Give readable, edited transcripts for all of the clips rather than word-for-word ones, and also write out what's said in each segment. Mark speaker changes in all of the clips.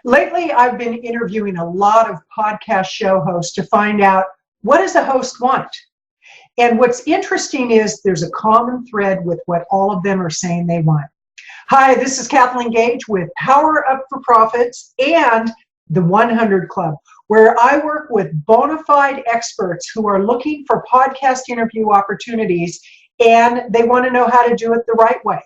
Speaker 1: Lately, I've been interviewing a lot of podcast show hosts to find out, what does a host want? And what's interesting is there's a common thread with what all of them are saying they want. Hi, this is Kathleen Gage with Power Up for Profits and the 100 Club, where I work with bona fide experts who are looking for podcast interview opportunities, and they want to know how to do it the right way.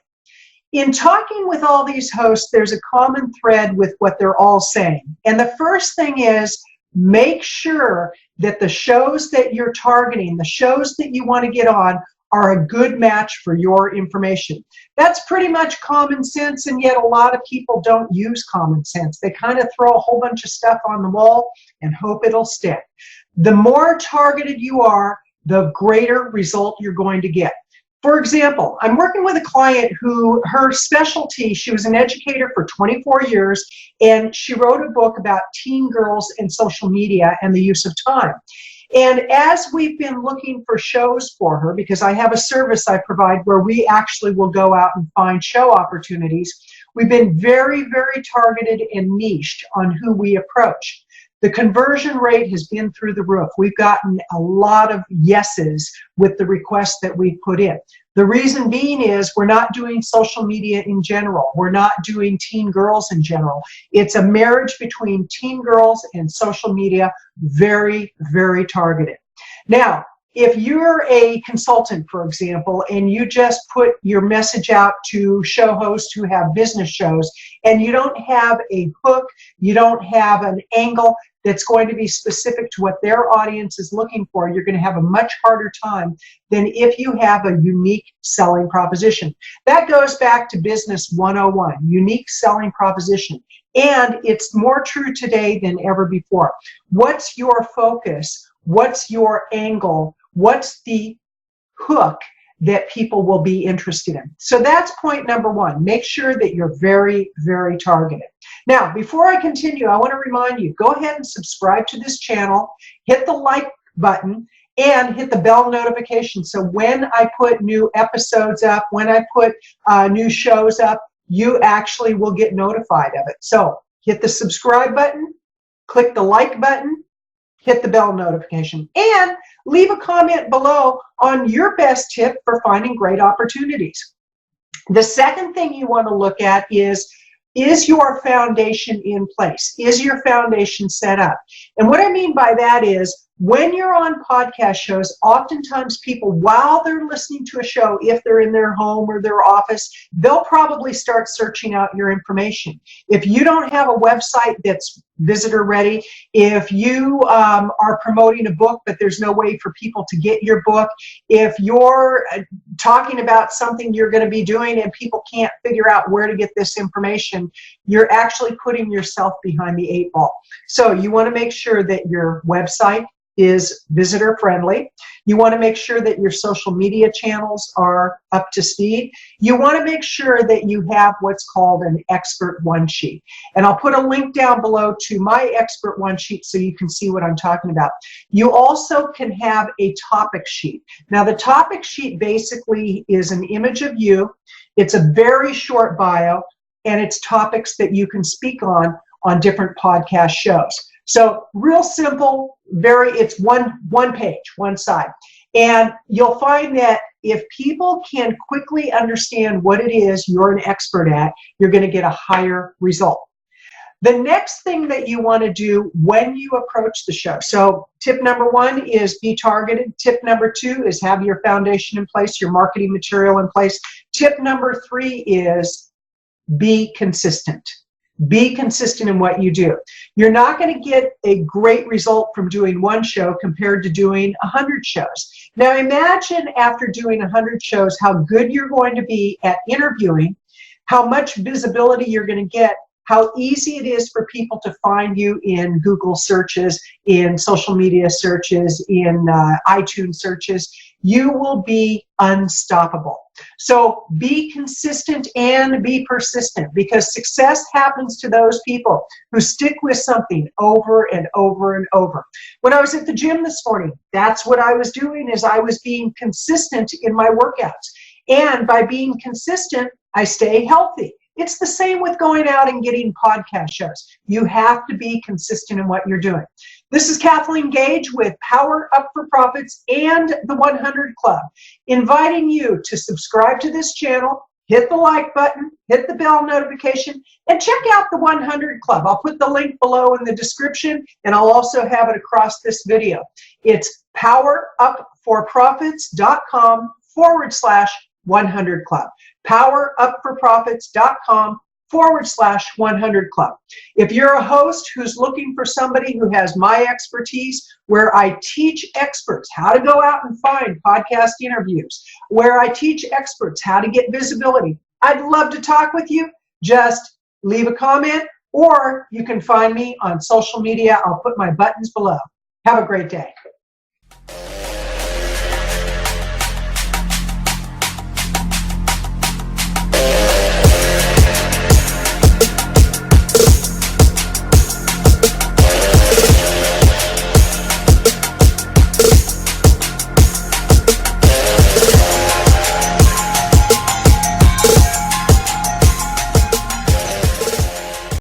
Speaker 1: In talking with all these hosts, there's a common thread with what they're all saying. And the first thing is, make sure that the shows that you're targeting, the shows that you want to get on, are a good match for your information. That's pretty much common sense, and yet a lot of people don't use common sense. They kind of throw a whole bunch of stuff on the wall and hope it'll stick. The more targeted you are, the greater result you're going to get. For example, I'm working with a client who, her specialty, she was an educator for 24 years, and she wrote a book about teen girls and social media and the use of time. And as we've been looking for shows for her, because I have a service I provide where we actually will go out and find show opportunities, we've been very, very targeted and niched on who we approach. The conversion rate has been through the roof. We've gotten a lot of yeses with the requests that we've put in. The reason being is we're not doing social media in general. We're not doing teen girls in general. It's a marriage between teen girls and social media, very, very targeted. Now, if you're a consultant, for example, and you just put your message out to show hosts who have business shows, and you don't have a hook, you don't have an angle that's going to be specific to what their audience is looking for, you're going to have a much harder time than if you have a unique selling proposition. That goes back to Business 101, unique selling proposition. And it's more true today than ever before. What's your focus? What's your angle? What's the hook that people will be interested in? So that's point number one. Make sure that you're very, very targeted. Now, before I continue, I want to remind you, go ahead and subscribe to this channel, hit the like button, and hit the bell notification. So when I put new episodes up, when I put new shows up, you actually will get notified of it. So hit the subscribe button, click the like button, hit the bell notification, and leave a comment below on your best tip for finding great opportunities. The second thing you want to look at is your foundation in place? Is your foundation set up? And what I mean by that is, when you're on podcast shows, oftentimes people, while they're listening to a show, if they're in their home or their office, they'll probably start searching out your information. If you don't have a website that's visitor ready, if you are promoting a book but there's no way for people to get your book, if you're talking about something you're going to be doing and people can't figure out where to get this information, you're actually putting yourself behind the 8 ball. So you want to make sure that your website is visitor friendly. You want to make sure that your social media channels are up to speed. You want to make sure that you have what's called an expert one sheet. And I'll put a link down below to my expert one sheet so you can see what I'm talking about. You also can have a topic sheet. Now, the topic sheet basically is an image of you. It's a very short bio, and it's topics that you can speak on different podcast shows. So real simple, it's one page, one side. And you'll find that if people can quickly understand what it is you're an expert at, you're going to get a higher result. The next thing that you want to do when you approach the show. So tip number 1 is be targeted. Tip number 2 is have your foundation in place, your marketing material in place. Tip number 3 is be consistent. Be consistent in what you do. You're not going to get a great result from doing one show compared to doing 100 shows. Now imagine after doing 100 shows how good you're going to be at interviewing, how much visibility you're going to get, how easy it is for people to find you in Google searches, in social media searches, in iTunes searches. You will be unstoppable. So be consistent and be persistent, because success happens to those people who stick with something over and over and over. When I was at the gym this morning, that's what I was doing, is I was being consistent in my workouts. And by being consistent, I stay healthy. It's the same with going out and getting podcast shows. You have to be consistent in what you're doing. This is Kathleen Gage with Power Up for Profits and the 100 Club, inviting you to subscribe to this channel, hit the like button, hit the bell notification, and check out the 100 Club. I'll put the link below in the description, and I'll also have it across this video. It's powerupforprofits.com/100 Club. powerupforprofits.com/100 Club. If you're a host who's looking for somebody who has my expertise, where I teach experts how to go out and find podcast interviews, where I teach experts how to get visibility, I'd love to talk with you. Just leave a comment, or you can find me on social media. I'll put my buttons below. Have a great day.